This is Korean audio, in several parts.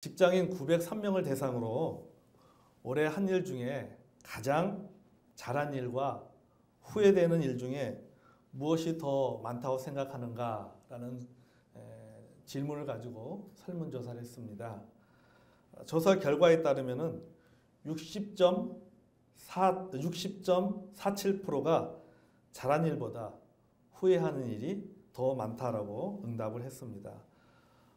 직장인 903명을 대상으로 올해 한 일 중에 가장 잘한 일과 후회되는 일 중에 무엇이 더 많다고 생각하는가라는 질문을 가지고 설문조사를 했습니다. 조사 결과에 따르면 60.47%가 잘한 일보다 후회하는 일이 더 많다라고 응답을 했습니다.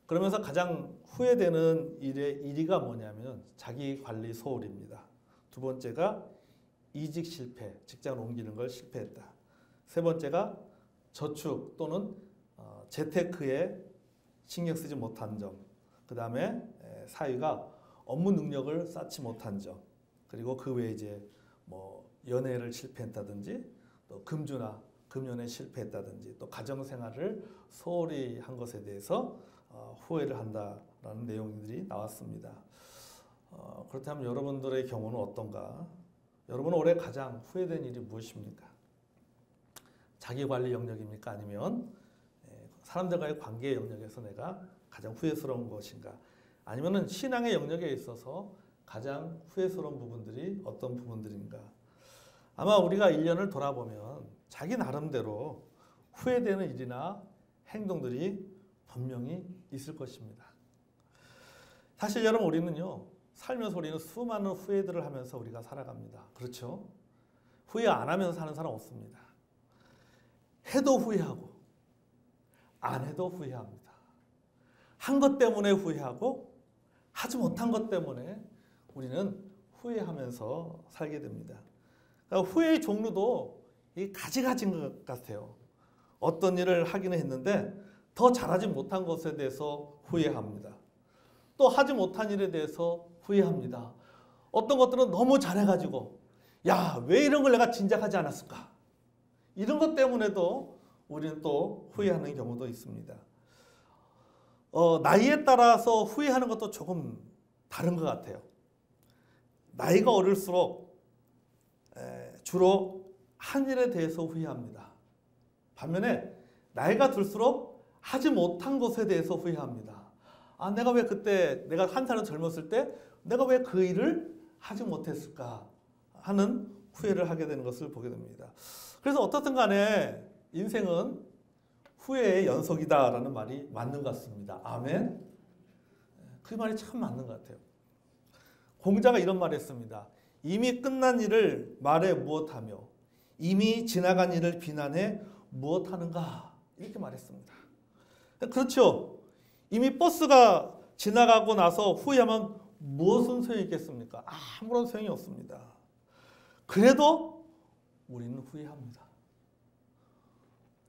그러면서 가장 후회되는 일의 1위가 뭐냐면 자기관리 소홀입니다. 두 번째가 이직 실패, 직장을 옮기는 걸 실패했다. 세 번째가 저축 또는 재테크에 신경 쓰지 못한 점. 그 다음에 4위가 업무 능력을 쌓지 못한 점. 그리고 그 외에 이제 뭐 연애를 실패했다든지 또 금주나 금연에 실패했다든지 또 가정생활을 소홀히 한 것에 대해서 후회를 한다라는 내용들이 나왔습니다. 그렇다면 여러분들의 경우는 어떤가? 여러분은 올해 가장 후회된 일이 무엇입니까? 자기관리 영역입니까? 아니면 사람들과의 관계 영역에서 내가 가장 후회스러운 것인가? 아니면 신앙의 영역에 있어서 가장 후회스러운 부분들이 어떤 부분들인가? 아마 우리가 1년을 돌아보면 자기 나름대로 후회되는 일이나 행동들이 분명히 있을 것입니다. 사실 여러분 우리는요 살면서 우리는 수많은 후회들을 하면서 우리가 살아갑니다. 그렇죠? 후회 안 하면서 사는 사람 없습니다. 해도 후회하고 안 해도 후회합니다. 한 것 때문에 후회하고 하지 못한 것 때문에 우리는 후회하면서 살게 됩니다. 그러니까 후회의 종류도 가지가지인 것 같아요. 어떤 일을 하기는 했는데 더 잘하지 못한 것에 대해서 후회합니다. 또 하지 못한 일에 대해서 후회합니다. 어떤 것들은 너무 잘해가지고 야, 왜 이런 걸 내가 진작하지 않았을까? 이런 것 때문에도 우리는 또 후회하는 경우도 있습니다. 나이에 따라서 후회하는 것도 조금 다른 것 같아요. 나이가 어릴수록 주로 한 일에 대해서 후회합니다. 반면에 나이가 들수록 하지 못한 것에 대해서 후회합니다. 아, 내가 왜 그때 내가 한 살은 젊었을 때 내가 왜 그 일을 하지 못했을까 하는 후회를 하게 되는 것을 보게 됩니다. 그래서 어떻든 간에 인생은 후회의 연속이다라는 말이 맞는 것 같습니다. 아멘. 그 말이 참 맞는 것 같아요. 공자가 이런 말을 했습니다. 이미 끝난 일을 말해 무엇하며 이미 지나간 일을 비난해 무엇하는가 이렇게 말했습니다. 그렇죠. 이미 버스가 지나가고 나서 후회하면 무엇은 소용이 있겠습니까? 아무런 소용이 없습니다. 그래도 우리는 후회합니다.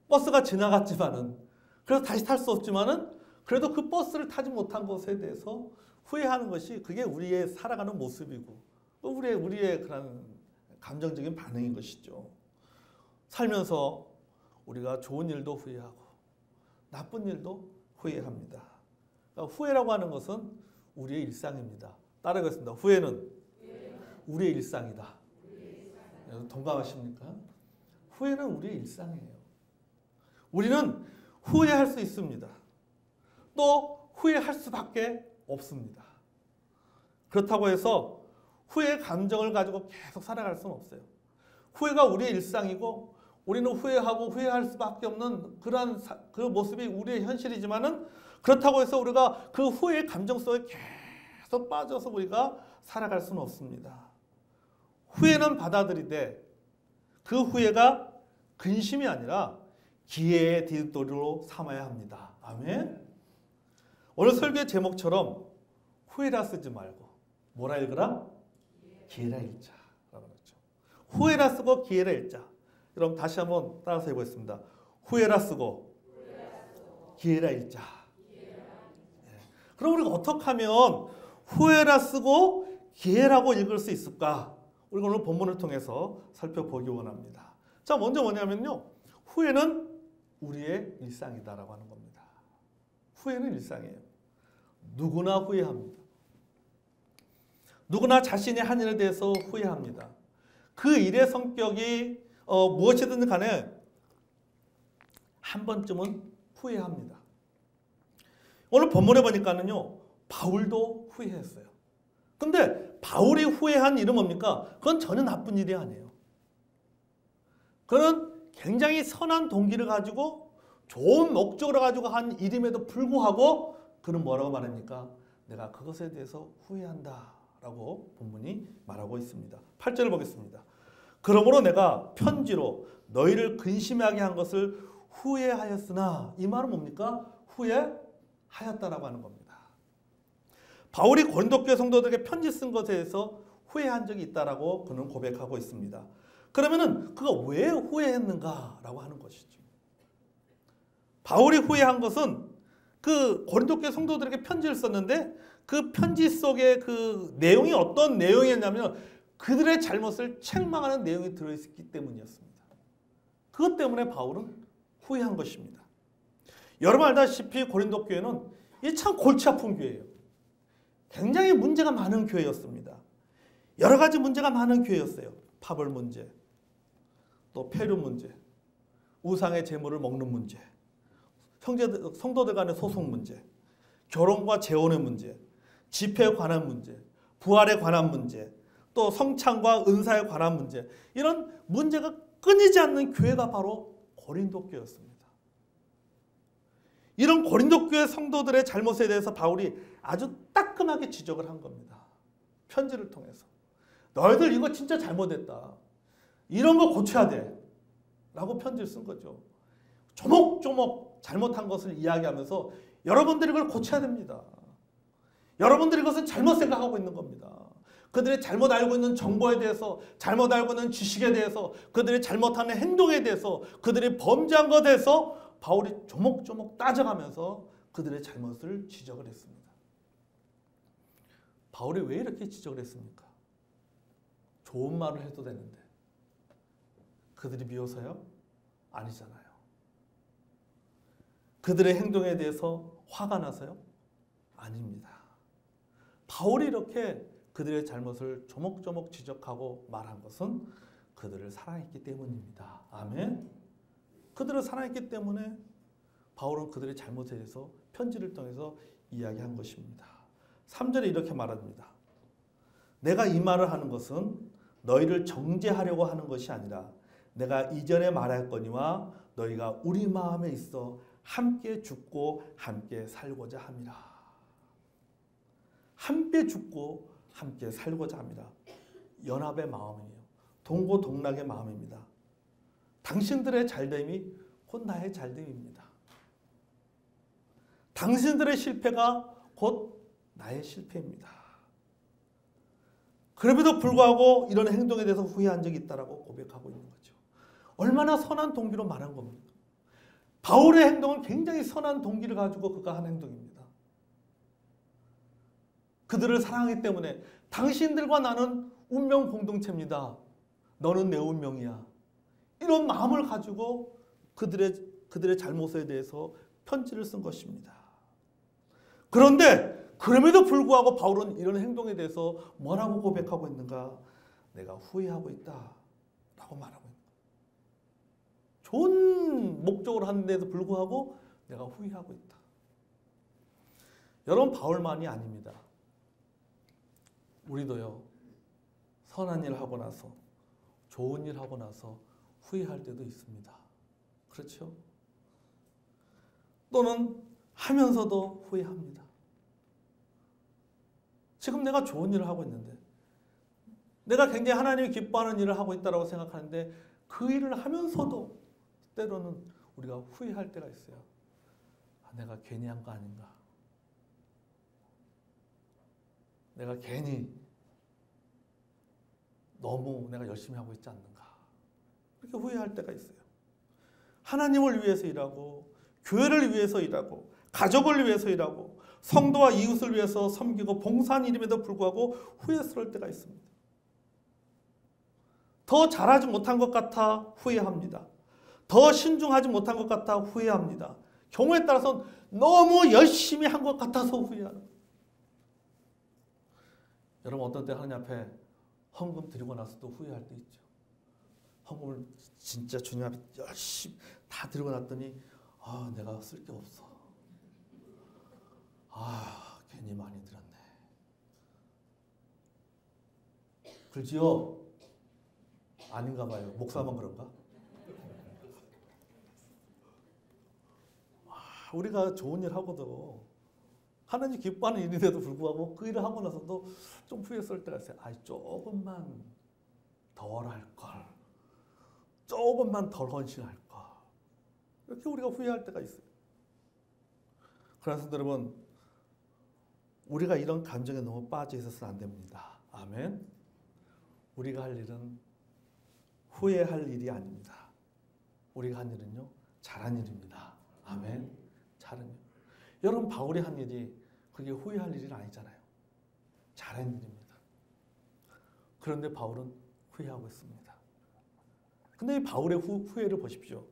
버스가 지나갔지만은 그래서 다시 탈 수 없지만은 그래도 그 버스를 타지 못한 것에 대해서 후회하는 것이 그게 우리의 살아가는 모습이고 우리의 그런 감정적인 반응인 것이죠. 살면서 우리가 좋은 일도 후회하고 나쁜 일도 후회합니다. 그러니까 후회라고 하는 것은 우리의 일상입니다. 따라하겠습니다. 후회는 우리의 일상이다. 동감하십니까? 후회는 우리의 일상이에요. 우리는 후회할 수 있습니다. 또 후회할 수밖에 없습니다. 그렇다고 해서 후회의 감정을 가지고 계속 살아갈 수는 없어요. 후회가 우리의 일상이고 우리는 후회하고 후회할 수밖에 없는 그 모습이 우리의 현실이지만은 그렇다고 해서 우리가 그 후회의 감정 속에 계속 빠져서 우리가 살아갈 수는 없습니다. 후회는 받아들이되 그 후회가 근심이 아니라 기회의 뒷도리로 삼아야 합니다. 아멘. 오늘 설교의 제목처럼 후회라 쓰지 말고 뭐라 읽으라? 기회라 읽자. 후회라 쓰고 기회라 읽자. 여러분 다시 한번 따라서 해보겠습니다. 후회라 쓰고 기회라 읽자. 그럼 우리가 어떻게 하면 후회라 쓰고 기회라고 읽을 수 있을까? 우리가 오늘 본문을 통해서 살펴보기 원합니다. 자, 먼저 뭐냐면요. 후회는 우리의 일상이다라고 하는 겁니다. 후회는 일상이에요. 누구나 후회합니다. 누구나 자신의 한 일에 대해서 후회합니다. 그 일의 성격이 무엇이든 간에 한 번쯤은 후회합니다. 오늘 본문에 보니까는요, 바울도 후회했어요. 근데 바울이 후회한 일은 뭡니까? 그건 전혀 나쁜 일이 아니에요. 그는 굉장히 선한 동기를 가지고 좋은 목적을 가지고 한 일임에도 불구하고 그는 뭐라고 말합니까? 내가 그것에 대해서 후회한다 라고 본문이 말하고 있습니다. 8절을 보겠습니다. 그러므로 내가 편지로 너희를 근심하게 한 것을 후회하였으나, 이 말은 뭡니까? 후회하였다라고 하는 겁니다. 바울이 고린도 교회 성도들에게 편지 쓴 것에 대해서 후회한 적이 있다라고 그는 고백하고 있습니다. 그러면은 그가 왜 후회했는가라고 하는 것이죠. 바울이 후회한 것은 그 고린도 교회 성도들에게 편지를 썼는데 그 편지 속에 그 내용이 어떤 내용이었냐면 그들의 잘못을 책망하는 내용이 들어있기 때문이었습니다. 그것 때문에 바울은 후회한 것입니다. 여러분 알다시피 고린도 교회는 이 참 골치 아픈 교회예요. 굉장히 문제가 많은 교회였습니다. 여러 가지 문제가 많은 교회였어요. 파벌 문제, 또 폐류 문제, 우상의 재물을 먹는 문제, 성도들 간의 소송 문제, 결혼과 재혼의 문제, 집회에 관한 문제, 부활에 관한 문제, 또 성찬과 은사에 관한 문제, 이런 문제가 끊이지 않는 교회가 바로 고린도 교회였습니다. 이런 고린도 교회 성도들의 잘못에 대해서 바울이 아주 따끔하게 지적을 한 겁니다. 편지를 통해서. 너희들 이거 진짜 잘못했다. 이런 거 고쳐야 돼. 라고 편지를 쓴 거죠. 조목조목 잘못한 것을 이야기하면서 여러분들이 그걸 고쳐야 됩니다. 여러분들이 그것은 잘못 생각하고 있는 겁니다. 그들이 잘못 알고 있는 정보에 대해서, 잘못 알고 있는 지식에 대해서, 그들이 잘못하는 행동에 대해서, 그들이 범죄한 것에 대해서 바울이 조목조목 따져가면서 그들의 잘못을 지적을 했습니다. 바울이 왜 이렇게 지적을 했습니까? 좋은 말을 해도 되는데 그들이 미워서요? 아니잖아요. 그들의 행동에 대해서 화가 나서요? 아닙니다. 바울이 이렇게 그들의 잘못을 조목조목 지적하고 말한 것은 그들을 사랑했기 때문입니다. 아멘. 그들을 사랑했기 때문에 바울은 그들의 잘못에 대해서 편지를 통해서 이야기한 것입니다. 3절에 이렇게 말합니다. 내가 이 말을 하는 것은 너희를 정죄하려고 하는 것이 아니라 내가 이전에 말했거니와 너희가 우리 마음에 있어 함께 죽고 함께 살고자 함이라. 함께 죽고 함께 살고자 합니다. 연합의 마음이에요. 동고동락의 마음입니다. 당신들의 잘됨이 곧 나의 잘됨입니다. 당신들의 실패가 곧 나의 실패입니다. 그럼에도 불구하고 이런 행동에 대해서 후회한 적이 있다라고 고백하고 있는 거죠. 얼마나 선한 동기로 말한 겁니까? 바울의 행동은 굉장히 선한 동기를 가지고 그가 한 행동입니다. 그들을 사랑하기 때문에 당신들과 나는 운명 공동체입니다. 너는 내 운명이야. 이런 마음을 가지고 그들의 잘못에 대해서 편지를 쓴 것입니다. 그런데 그럼에도 불구하고 바울은 이런 행동에 대해서 뭐라고 고백하고 있는가? 내가 후회하고 있다 라고 말하고 있는 거예요. 좋은 목적으로 하는데도 불구하고 내가 후회하고 있다. 여러분, 바울만이 아닙니다. 우리도요, 선한 일 하고 나서, 좋은 일 하고 나서 후회할 때도 있습니다. 그렇죠? 또는 하면서도 후회합니다. 지금 내가 좋은 일을 하고 있는데, 내가 굉장히 하나님이 기뻐하는 일을 하고 있다고 생각하는데 그 일을 하면서도 때로는 우리가 후회할 때가 있어요. 내가 괜히 한 거 아닌가? 내가 괜히 너무 내가 열심히 하고 있지 않는가? 이렇게 후회할 때가 있어요. 하나님을 위해서 일하고, 교회를 위해서 일하고, 가족을 위해서 일하고, 성도와 이웃을 위해서 섬기고 봉사한 일임에도 불구하고 후회스러울 때가 있습니다. 더 잘하지 못한 것 같아 후회합니다. 더 신중하지 못한 것 같아 후회합니다. 경우에 따라서는 너무 열심히 한 것 같아서 후회하는 거예요. 여러분, 어떤 때 하나님 앞에 헌금 드리고 나서도 후회할 때 있죠. 헌금을 진짜 주님 앞에 열심히 다 드리고 났더니 내가 쓸 게 없어. 괜히 많이 들었네. 그지요? 아닌가 봐요. 목사만 그런가? 우리가 좋은 일 하고도 하나님 기뻐하는 일인데도 불구하고 그 일을 하고 나서도 좀 후회했을 때가 있어요. 조금만 덜 할 걸. 조금만 덜 헌신할 걸. 이렇게 우리가 후회할 때가 있어요. 그래서 여러분, 우리가 이런 감정에 너무 빠져 있어서는 안 됩니다. 아멘. 우리가 할 일은 후회할 일이 아닙니다. 우리가 한 일은요, 잘한 일입니다. 아멘. 잘한 일. 여러분, 바울이 한 일이 그게 후회할 일은 아니잖아요. 잘한 일입니다. 그런데 바울은 후회하고 있습니다. 근데 이 바울의 후회를 보십시오.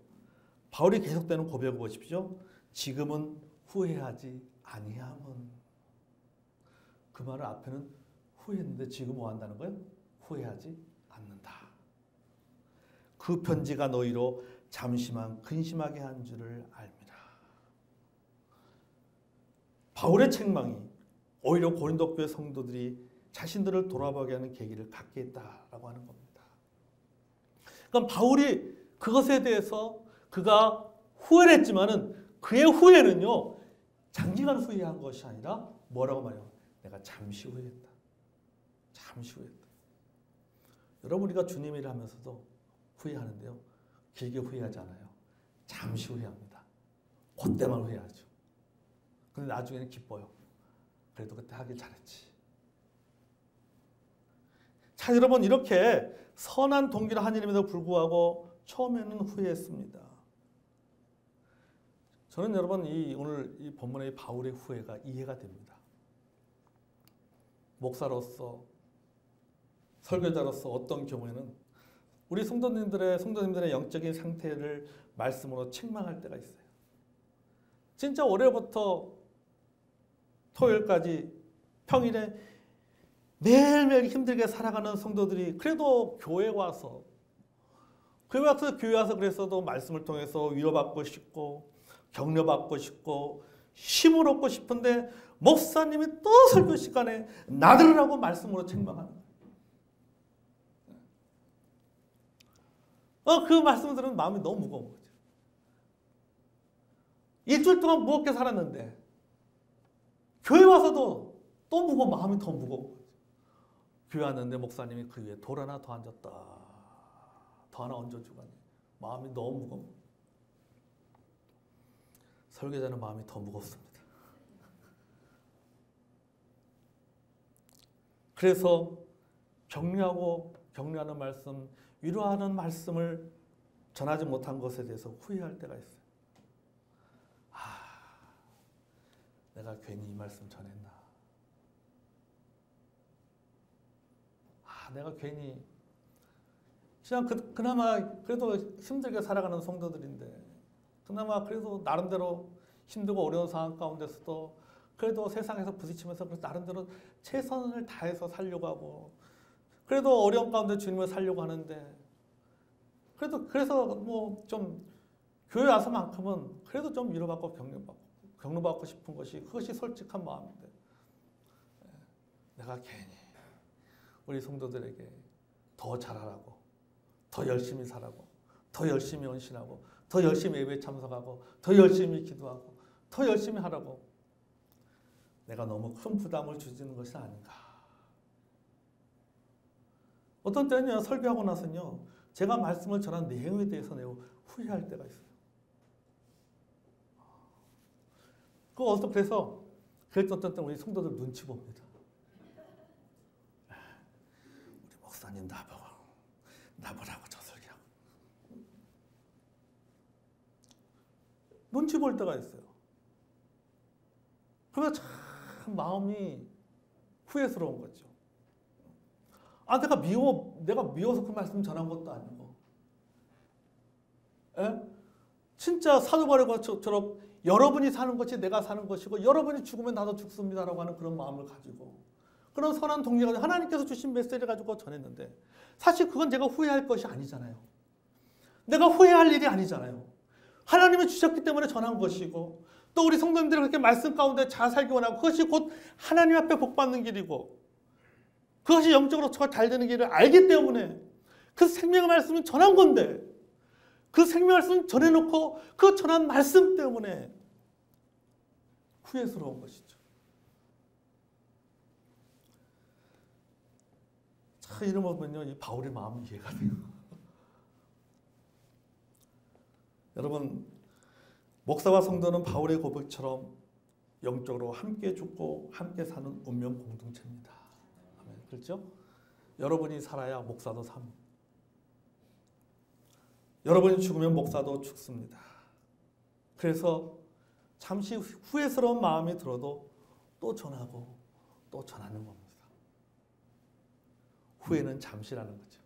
바울이 계속되는 고백을 보십시오. 지금은 후회하지 아니함은. 그 말을 앞에는 후회했는데 지금 뭐 한다는 거예요? 후회하지 않는다. 그 편지가 너희로 잠시만 근심하게 한 줄을 알미라. 바울의 책망이 오히려 고린도 교회 성도들이 자신들을 돌아보게 하는 계기를 갖게 했다라고 하는 겁니다. 그럼 바울이 그것에 대해서 그가 후회를 했지만은 그의 후회는요, 장기간 후회한 것이 아니라 뭐라고 말해요? 내가 잠시 후회했다. 잠시 후회했다. 여러분, 우리가 주님 일을 하면서도 후회하는데요, 길게 후회하지 않아요. 잠시 후회합니다. 그때만 후회하죠. 근데 나중에는 기뻐요. 그래도 그때 하길 잘했지. 자, 여러분, 이렇게 선한 동기로 한 일임에도 불구하고 처음에는 후회했습니다. 저는 여러분, 오늘 이 본문의 바울의 후회가 이해가 됩니다. 목사로서, 설교자로서 어떤 경우에는 우리 성도님들의 영적인 상태를 말씀으로 책망할 때가 있어요. 진짜 월요일부터 토요일까지 평일에 매일매일 힘들게 살아가는 성도들이 그래도 교회 와서 그랬어도 말씀을 통해서 위로받고 싶고 격려받고 싶고 힘을 얻고 싶은데 목사님이 또 설교 시간에 나들으라고 말씀으로 책망하는 거예요. 그 말씀을 들으면 마음이 너무 무거운 거죠. 일주일 동안 무겁게 살았는데 교회 와서도 또 무거워, 마음이 더 무거운 거죠. 교회 왔는데 목사님이 그 위에 돌 하나 더 앉았다. 더 하나 얹어주고 마음이 너무 무거워. 설교자는 마음이 더 무겁습니다. 그래서 격려하는 말씀, 위로하는 말씀을 전하지 못한 것에 대해서 후회할 때가 있어요. 내가 괜히 이 말씀 전했나? 내가 괜히 그냥 그나마 그래도 힘들게 살아가는 성도들인데 그나마 그래도 나름대로 힘들고 어려운 상황 가운데서도 그래도 세상에서 부딪히면서 나름대로 최선을 다해서 살려고 하고 그래도 어려운 가운데 주님을 살려고 하는데 그래서 뭐 좀 교회 와서만큼은 그래도 좀 위로받고 격려받고 싶은 그것이 솔직한 마음인데 내가 괜히 우리 성도들에게 더 잘하라고, 더 열심히 살라고, 더 열심히 헌신하고, 더 열심히 예배에 참석하고, 더 열심히 기도하고, 더 열심히 하라고 내가 너무 큰 부담을 주는 것이 아닌가. 어떤 때는요, 설교하고 나서는요, 제가 말씀을 전한 내용에 대해서 후회할 때가 있어요. 그래서 어떤 때 우리 성도들 눈치 봅니다. 우리 목사님 나보라고 저 설교하고. 눈치 볼 때가 있어요. 그래서 참 마음이 후회스러운 거죠. 내가 미워서 그 말씀 전한 것도 아니고. 진짜 사도 바울처럼 여러분이 사는 것이 내가 사는 것이고 여러분이 죽으면 나도 죽습니다라고 하는 그런 마음을 가지고 그런 선한 동기가 하나님께서 주신 메시지를 가지고 전했는데 사실 그건 제가 후회할 것이 아니잖아요. 내가 후회할 일이 아니잖아요. 하나님이 주셨기 때문에 전한 것이고 또 우리 성도님들이 그렇게 말씀 가운데 잘 살기 원하고 그것이 곧 하나님 앞에 복받는 길이고 그것이 영적으로 잘 되는 길을 알기 때문에 그 생명의 말씀을 전한 건데 그 생명의 말씀을 전해놓고 그 전한 말씀 때문에 후회스러운 것이죠. 자, 이런 거 보면요, 이 바울의 마음이 이해가 돼요. 여러분, 목사와 성도는 바울의 고백처럼 영적으로 함께 죽고 함께 사는 운명 공동체입니다. 아멘. 그렇죠? 여러분이 살아야 목사도 삽니다. 여러분이 죽으면 목사도 죽습니다. 그래서 잠시 후회스러운 마음이 들어도 또 전하고 또 전하는 겁니다. 후회는 잠시라는 거죠.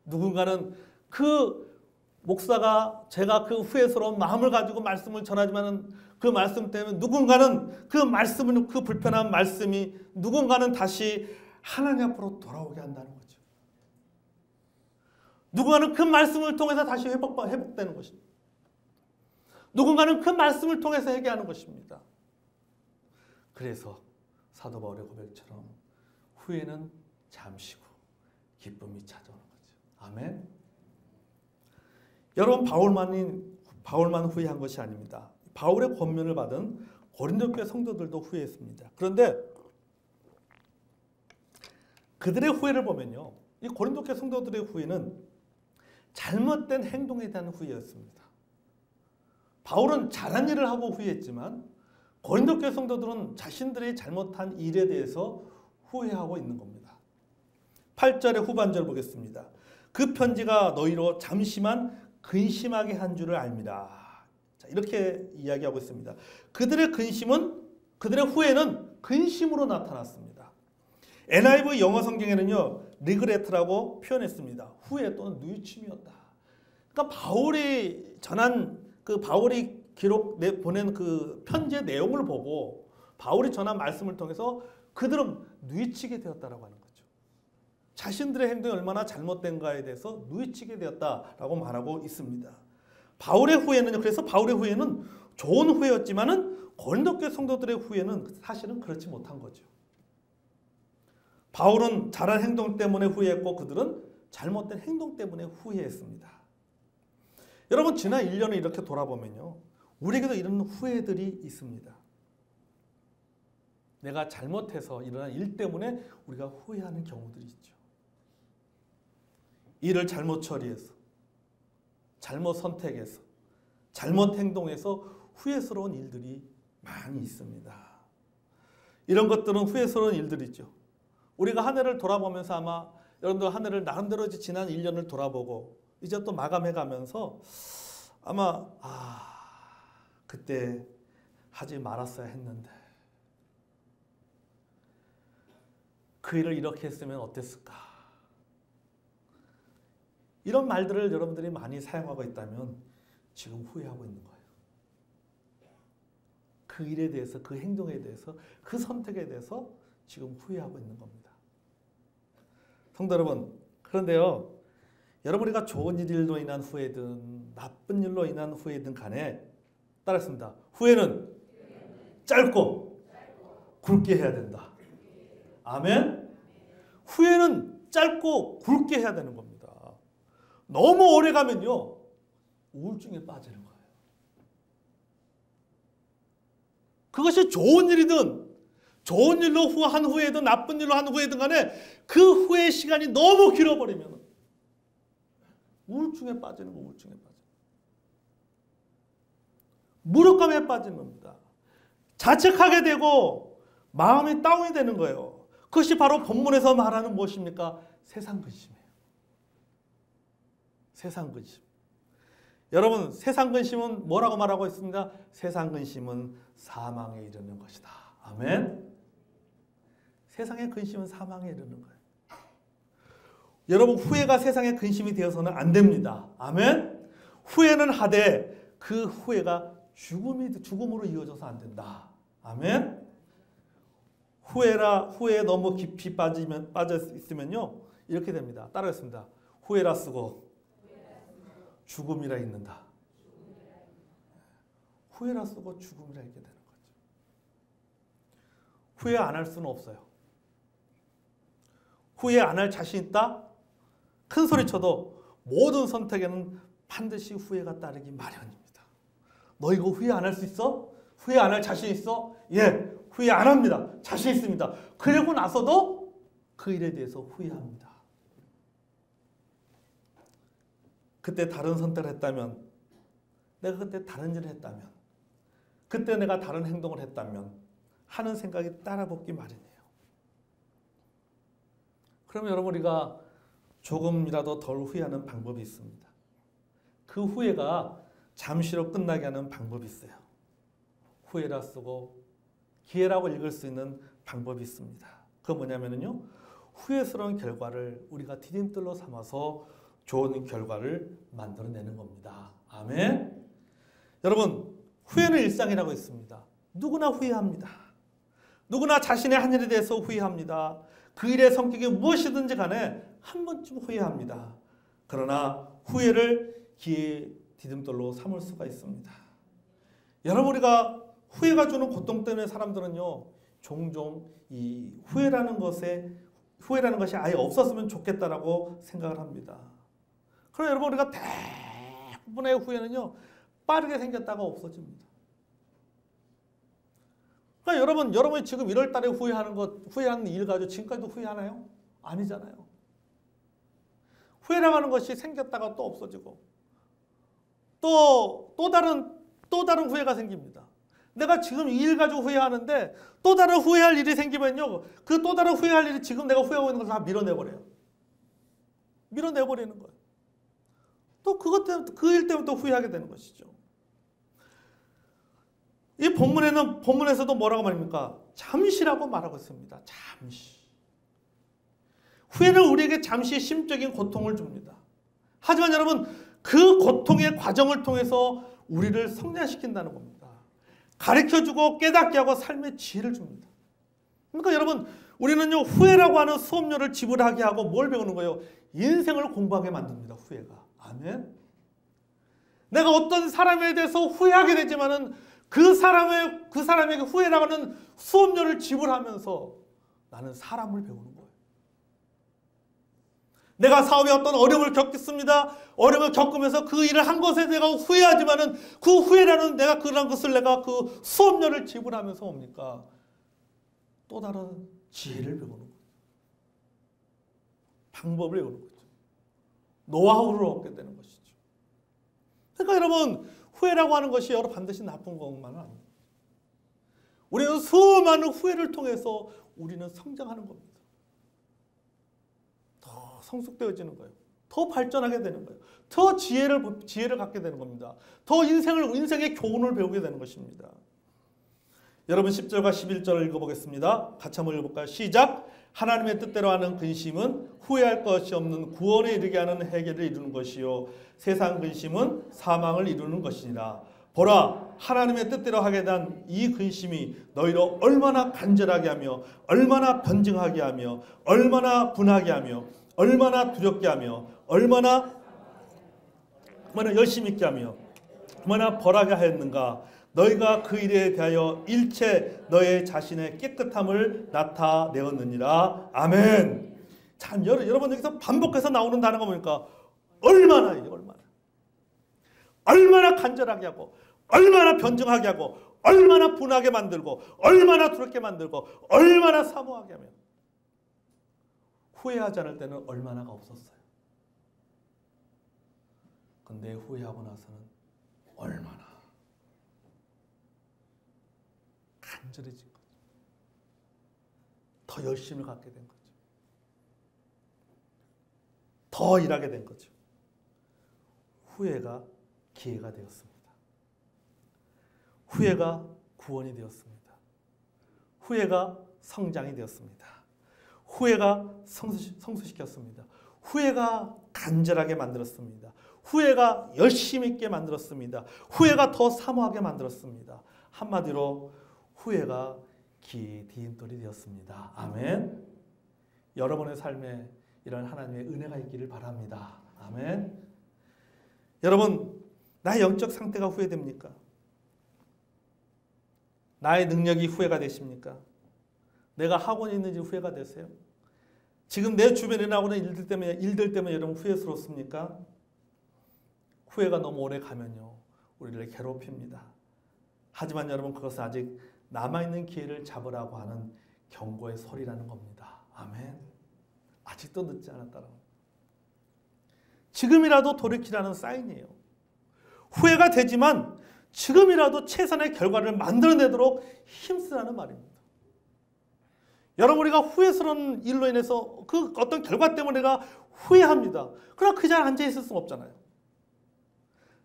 누군가는 그 목사가 제가 그 후회스러운 마음을 가지고 말씀을 전하지만 그 말씀 때문에 누군가는 그 말씀을 그 불편한 말씀이 누군가는 다시 하나님 앞으로 돌아오게 한다는 거죠. 누군가는 그 말씀을 통해서 다시 회복되는 것입니다. 누군가는 그 말씀을 통해서 회개하는 것입니다. 그래서 사도 바울의 고백처럼 후회는 잠시고 기쁨이 찾아오는 거죠. 아멘. 여러분, 바울만 후회한 것이 아닙니다. 바울의 권면을 받은 고린도 교회 성도들도 후회했습니다. 그런데 그들의 후회를 보면요, 이 고린도 교회 성도들의 후회는 잘못된 행동에 대한 후회였습니다. 바울은 잘한 일을 하고 후회했지만 고린도 교회 성도들은 자신들이 잘못한 일에 대해서 후회하고 있는 겁니다. 8절의 후반절 보겠습니다. 그 편지가 너희로 잠시만 근심하게 한 줄을 알미라. 자, 이렇게 이야기하고 있습니다. 그들의 후회는 근심으로 나타났습니다. NIV 영어 성경에는요, 리그레트라고 표현했습니다. 후회 또는 누이침이었다. 그러니까 바울이 보낸 그 편지의 내용을 보고 바울이 전한 말씀을 통해서 그들은 누이치게 되었다라고 하는 거죠. 자신들의 행동이 얼마나 잘못된가에 대해서 누이치게 되었다라고 말하고 있습니다. 그래서 바울의 후회는 좋은 후회였지만은 고린도 교회 성도들의 후회는 사실은 그렇지 못한 거죠. 바울은 잘한 행동 때문에 후회했고 그들은 잘못된 행동 때문에 후회했습니다. 여러분, 지난 1년을 이렇게 돌아보면요, 우리에게도 이런 후회들이 있습니다. 내가 잘못해서 일어난 일 때문에 우리가 후회하는 경우들이 있죠. 일을 잘못 처리해서, 잘못 선택해서, 잘못 행동해서 후회스러운 일들이 많이 있습니다. 이런 것들은 후회스러운 일들이죠. 우리가 한 해를 돌아보면서 아마 여러분들 한 해를 나름대로 지난 1년을 돌아보고 이제 또 마감해가면서 아마 그때 하지 말았어야 했는데 그 일을 이렇게 했으면 어땠을까? 이런 말들을 여러분들이 많이 사용하고 있다면 지금 후회하고 있는 거예요. 그 일에 대해서, 그 행동에 대해서, 그 선택에 대해서 지금 후회하고 있는 겁니다. 성도 여러분, 그런데요, 여러분, 우리가 좋은 일로 인한 후회든 나쁜 일로 인한 후회든 간에 따랐습니다. 후회는 짧고 굵게 해야 된다. 아멘? 후회는 짧고 굵게 해야 되는 겁니다. 너무 오래 가면요, 우울증에 빠지는 거예요. 그것이 좋은 일이든 좋은 일로 한 후회든 나쁜 일로 한 후회든 간에 그 후회 시간이 너무 길어버리면 우울증에 빠지는 거, 우울증에 빠지는 거. 무력감에 빠지는 겁니다. 자책하게 되고 마음이 다운이 되는 거예요. 그것이 바로 본문에서 말하는 무엇입니까? 세상 근심이에요. 세상 근심. 여러분, 세상 근심은 뭐라고 말하고 있습니다? 세상 근심은 사망에 이르는 것이다. 아멘. 세상의 근심은 사망에 이르는 거예요. 여러분, 후회가 세상의 근심이 되어서는 안 됩니다. 아멘. 후회는 하되 그 후회가 죽음으로 이어져서 안 된다. 아멘. 후회에 너무 깊이 빠져 있으면요, 이렇게 됩니다. 따라하겠습니다. 후회라 쓰고 죽음이라 있는다. 후회라 쓰고 죽음이라 읽게 되는 거죠. 후회 안 할 수는 없어요. 후회 안 할 자신 있다? 큰 소리 쳐도 모든 선택에는 반드시 후회가 따르기 마련입니다. 너 이거 후회 안 할 수 있어? 후회 안 할 자신 있어? 예, 후회 안 합니다. 자신 있습니다. 그러고 나서도 그 일에 대해서 후회합니다. 그때 다른 선택을 했다면, 내가 그때 다른 일을 했다면, 그때 내가 다른 행동을 했다면 하는 생각이 따라붙기 마련이에요. 그럼 여러분, 우리가 조금이라도 덜 후회하는 방법이 있습니다. 그 후회가 잠시로 끝나게 하는 방법이 있어요. 후회라 쓰고 기회라고 읽을 수 있는 방법이 있습니다. 그건 뭐냐면요, 후회스러운 결과를 우리가 디딤돌로 삼아서 좋은 결과를 만들어내는 겁니다. 아멘. 여러분, 후회는 일상이라고 했습니다. 누구나 후회합니다. 누구나 자신의 한 일에 대해서 후회합니다. 그 일의 성격이 무엇이든지 간에 한 번쯤 후회합니다. 그러나 후회를 기회의 디딤돌로 삼을 수가 있습니다. 여러분, 우리가 후회가 주는 고통 때문에 사람들은요, 종종 이 후회라는 것이 아예 없었으면 좋겠다라고 생각을 합니다. 그럼 여러분, 우리가 대부분의 후회는요, 빠르게 생겼다가 없어집니다. 그러니까 여러분이 지금 1월 달에 후회하는 일 가지고 지금까지도 후회하나요? 아니잖아요. 후회라고 하는 것이 생겼다가 또 없어지고 또 다른 후회가 생깁니다. 내가 지금 이 일 가지고 후회하는데 또 다른 후회할 일이 생기면요, 그 또 다른 후회할 일이 지금 내가 후회하고 있는 걸 다 밀어내버려요. 밀어내버리는 거예요. 또 그 일 때문에 또 후회하게 되는 것이죠. 이 본문에서도 뭐라고 말입니까? 잠시라고 말하고 있습니다. 잠시. 후회는 우리에게 잠시 심적인 고통을 줍니다. 하지만 여러분, 그 고통의 과정을 통해서 우리를 성장시킨다는 겁니다. 가르쳐주고 깨닫게 하고 삶의 지혜를 줍니다. 그러니까 여러분, 우리는요, 후회라고 하는 수업료를 지불하게 하고 뭘 배우는 거예요? 인생을 공부하게 만듭니다. 후회가. 아멘. 내가 어떤 사람에 대해서 후회하게 되지만은 그 사람에게 후회라고 하는 수업료를 지불하면서 나는 사람을 배우는 거예요. 내가 사업에 어떤 어려움을 겪겠습니다. 어려움을 겪으면서 그 일을 한 것에 내가 후회하지만은 그 후회라는 내가 그런 것을 내가 그 수업료를 지불하면서 뭡니까? 또 다른 지혜를 배우는 거예요. 방법을 배우는 거죠. 노하우를 얻게 되는 것이죠. 그러니까 여러분, 후회라고 하는 것이 반드시 나쁜 것만은 아닙니다. 우리는 수많은 후회를 통해서 우리는 성장하는 겁니다. 더 성숙되어지는 거예요. 더 발전하게 되는 거예요. 더 지혜를 갖게 되는 겁니다. 더 인생의 교훈을 배우게 되는 것입니다. 여러분, 10절과 11절을 읽어보겠습니다. 같이 한번 읽어볼까요? 시작! 하나님의 뜻대로 하는 근심은 후회할 것이 없는 구원에 이르게 하는 해결을 이루는 것이요 세상 근심은 사망을 이루는 것이니라. 보라, 하나님의 뜻대로 하게 된 이 근심이 너희로 얼마나 간절하게 하며 얼마나 변증하게 하며 얼마나 분하게 하며 얼마나 두렵게 하며 얼마나 열심히 있게 하며 얼마나 벌하게 하였는가. 너희가 그 일에 대하여 일체 너의 자신의 깨끗함을 나타내었느니라. 아멘. 참, 여러분, 여기서 반복해서 나오는 단어가 뭡니까? 얼마나 간절하게 하고 얼마나 변증하게 하고 얼마나 분하게 만들고 얼마나 두렵게 만들고 얼마나 사모하게 하며 후회하지 않을 때는 얼마나가 없었어요. 근데 후회하고 나서는 얼마나 간절해진 거죠. 더 열심을 갖게 된 거죠. 더 일하게 된 거죠. 후회가 기회가 되었습니다. 후회가 구원이 되었습니다. 후회가 성장이 되었습니다. 후회가 성수시켰습니다. 후회가 간절하게 만들었습니다. 후회가 열심히 있게 만들었습니다. 후회가 더 사모하게 만들었습니다. 한마디로 후회가 기회의 디딤돌이 되었습니다. 아멘. 여러분의 삶에 이런 하나님의 은혜가 있기를 바랍니다. 아멘. 여러분, 나의 영적 상태가 후회됩니까? 나의 능력이 후회가 되십니까? 내가 하고 있는 일 후회가 되세요? 지금 내 주변에 나오는 일들 때문에 여러분 후회스럽습니까? 후회가 너무 오래 가면요, 우리를 괴롭힙니다. 하지만 여러분, 그것은 아직 남아있는 기회를 잡으라고 하는 경고의 소리라는 겁니다. 아멘. 아직도 늦지 않았다는 겁니다. 지금이라도 돌이키라는 사인이에요. 후회가 되지만 지금이라도 최선의 결과를 만들어내도록 힘쓰라는 말입니다. 여러분, 우리가 후회스러운 일로 인해서 그 어떤 결과 때문에 내가 후회합니다. 그러나 그 자리에 앉아있을 수는 없잖아요.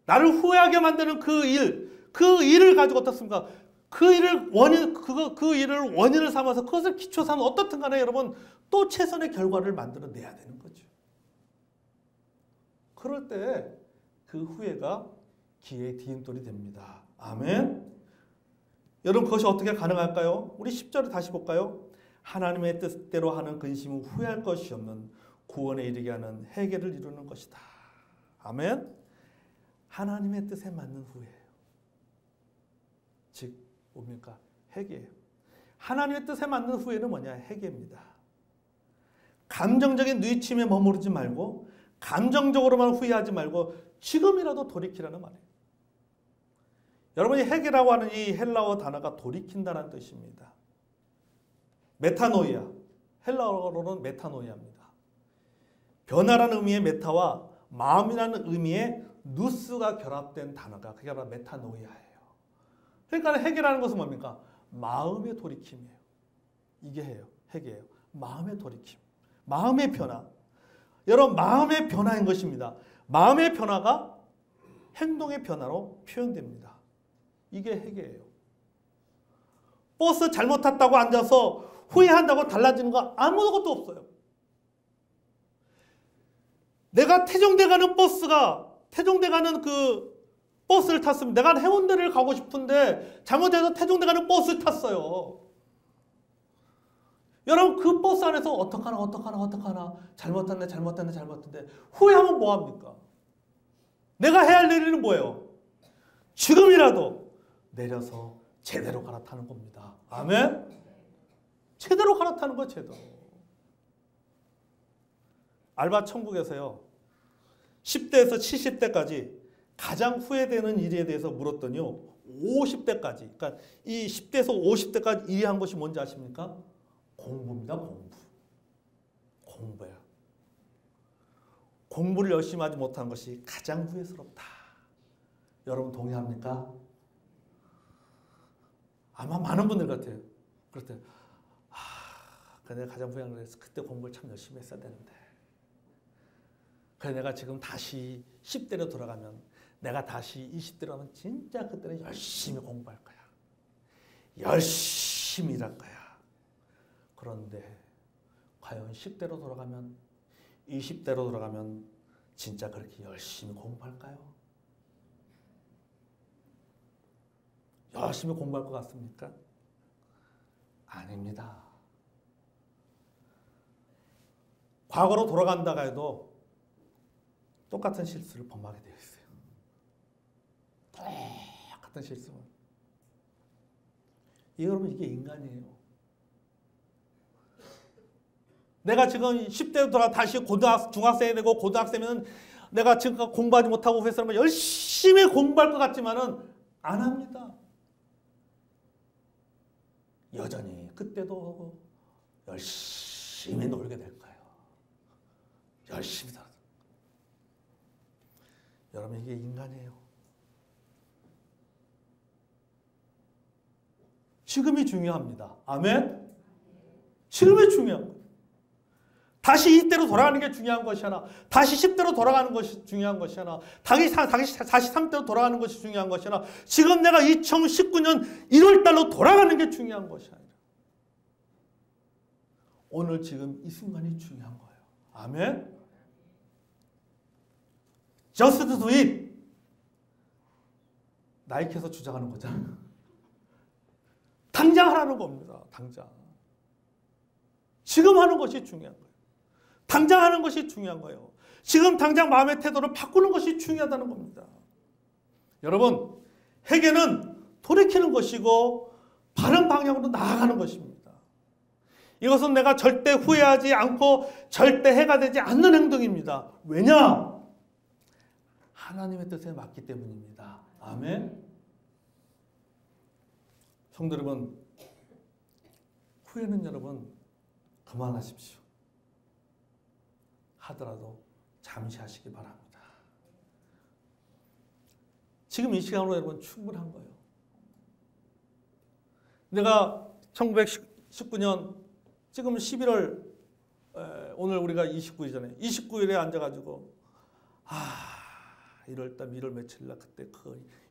나를 후회하게 만드는 그 일을 가지고 어떻습니까? 그 일을 원인을 삼아서 그것을 기초 삼아 어떻든 간에 여러분 또 최선의 결과를 만들어내야 되는 거죠. 그럴 때 그 후회가 기회의 디딤돌이 됩니다. 아멘. 여러분, 그것이 어떻게 가능할까요? 우리 10절을 다시 볼까요? 하나님의 뜻대로 하는 근심은 후회할 것이 없는 구원에 이르게 하는 회개를 이루는 것이다. 아멘. 하나님의 뜻에 맞는 후회예요. 즉 뭡니까? 회개예요. 하나님의 뜻에 맞는 후회는 뭐냐? 회개입니다. 감정적인 뉘침에 머무르지 말고 감정적으로만 후회하지 말고 지금이라도 돌이키라는 말이에요. 여러분이 회개라고 하는 이 헬라어 단어가 돌이킨다는 뜻입니다. 메타노이아, 헬라어로는 메타노이아입니다. 변화라는 의미의 메타와 마음이라는 의미의 누스가 결합된 단어가 그게 바로 메타노이아예요. 그러니까 회개라는 것은 뭡니까? 마음의 돌이킴이에요. 이게 해요. 회개예요. 마음의 돌이킴, 마음의 변화. 여러분, 마음의 변화인 것입니다. 마음의 변화가 행동의 변화로 표현됩니다. 이게 회개예요. 버스 잘못 탔다고 앉아서 후회한다고 달라지는 거 아무것도 없어요. 내가 태종대 가는 그 버스를 탔으면 내가 해운대를 가고 싶은데 잘못해서 태종대 가는 버스를 탔어요. 여러분, 그 버스 안에서 어떡하나 잘못했네 후회하면 뭐합니까? 내가 해야 할 일은 뭐예요? 지금이라도 내려서 제대로 갈아타는 겁니다. 아멘? 제대로 갈아타는 거예요. 제대로. 알바 천국에서요, 10대에서 70대까지 가장 후회되는 일에 대해서 물었더니요, 50대까지, 그러니까 이 10대에서 50대까지 1위 한 것이 뭔지 아십니까? 공부입니다. 공부예요. 공부를 열심히 하지 못한 것이 가장 후회스럽다. 여러분 동의합니까? 아마 많은 분들 같아요. 그럴 때 내가 가장 후회한 거는 그때 공부를 참 열심히 했어야 되는데, 그래 내가 지금 다시 10대로 돌아가면, 내가 다시 20대로 하면 진짜 그때는 열심히 공부할 거야. 열심히 일할 거야. 그런데 과연 10대로 돌아가면, 20대로 돌아가면 진짜 그렇게 열심히 공부할까요? 열심히 공부할 것 같습니까? 아닙니다. 과거로 돌아간다가 해도 똑같은 실수를 범하게 되어 있어요. 똑같은 실수. 여러분, 이게 인간이에요. 내가 지금 10대로 돌아 다시 중학생이 되고 고등학생이면 내가 지금 공부하지 못하고 회사를 열심히 공부할 것 같지만은 안 합니다. 여전히 그때도 열심히 놀게 될 거예요. 열심히 살아. 여러분, 이게 인간이에요. 지금이 중요합니다. 아멘? 지금이 중요한 거예요. 다시 20대로 돌아가는 게 중요한 것이 하나, 다시 10대로 돌아가는 것이 중요한 것이 하나, 다시 30대로 돌아가는 것이 중요한 것이 하나, 지금 내가 2019년 1월 달로 돌아가는 게 중요한 것이 아니라 오늘 지금 이 순간이 중요한 거예요. 아멘? Just do it. 나이키에서 주장하는 거잖아. 당장 하라는 겁니다. 당장. 지금 하는 것이 중요한 거예요. 당장 하는 것이 중요한 거예요. 지금 당장 마음의 태도를 바꾸는 것이 중요하다는 겁니다. 여러분, 회개는 돌이키는 것이고 바른 방향으로 나아가는 것입니다. 이것은 내가 절대 후회하지 않고 절대 해가 되지 않는 행동입니다. 왜냐? 하나님의 뜻에 맞기 때문입니다. 아멘. 성도 여러분, 후회는 여러분 그만하십시오. 하더라도 잠시 하시기 바랍니다. 지금 이 시간으로 여러분 충분한 거예요. 내가 1919년 지금 11월 오늘 우리가 29일이잖아요. 29일에 앉아가지고 1월달 1월 며칠날 그때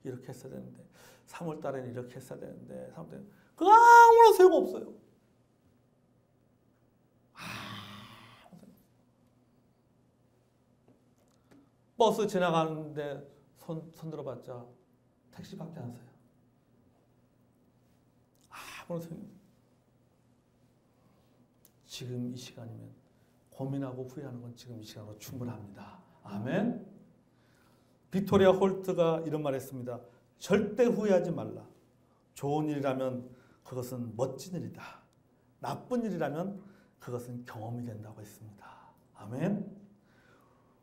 이렇게 했어야 되는데 3월달에는 이렇게 했어야 되는데 3월달에 그거 아무런 소용 없어요. 버스 지나가는데 손 들어봤자 택시밖에 안 서요. 아무런 소용이 없어요. 지금 이 시간이면 고민하고 후회하는 건 지금 이 시간으로 충분합니다. 아멘. 빅토리아 홀트가 이런 말 했습니다. 절대 후회하지 말라. 좋은 일이라면 그것은 멋진 일이다. 나쁜 일이라면 그것은 경험이 된다고 했습니다. 아멘.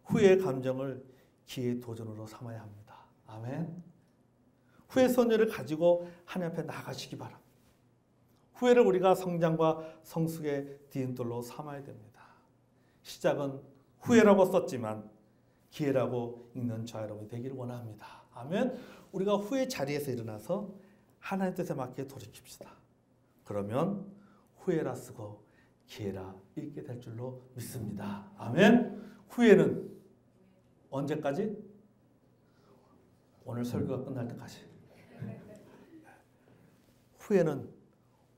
후회의 감정을 기회의 도전으로 삼아야 합니다. 아멘. 후회 선율을 가지고 하나님 앞에 나가시기 바랍니다. 후회를 우리가 성장과 성숙의 디딤돌로 삼아야 됩니다. 시작은 후회라고 썼지만 기회라고 읽는 저와 여러분이 되기를 원합니다. 아멘. 우리가 후회 자리에서 일어나서 하나님 뜻에 맞게 돌이킵시다. 그러면 후회라 쓰고 기회라 읽게 될 줄로 믿습니다. 아멘. 후회는 언제까지? 오늘 설교가 끝날 때까지. 후회는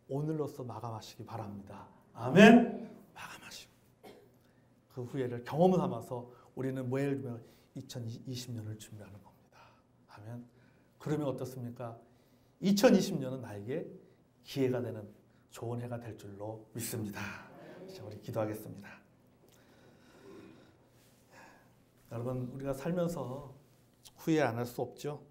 오늘로써 마감하시기 바랍니다. 아멘. 마감하시고 그 후회를 경험 삼아서 우리는 뭐를 주면 2020년을 준비하는 겁니다. 아멘. 그러면 어떻습니까? 2020년은 나에게 기회가 되는 좋은 해가 될 줄로 믿습니다. 자, 우리 기도하겠습니다. 여러분, 우리가 살면서 후회 안 할 수 없죠.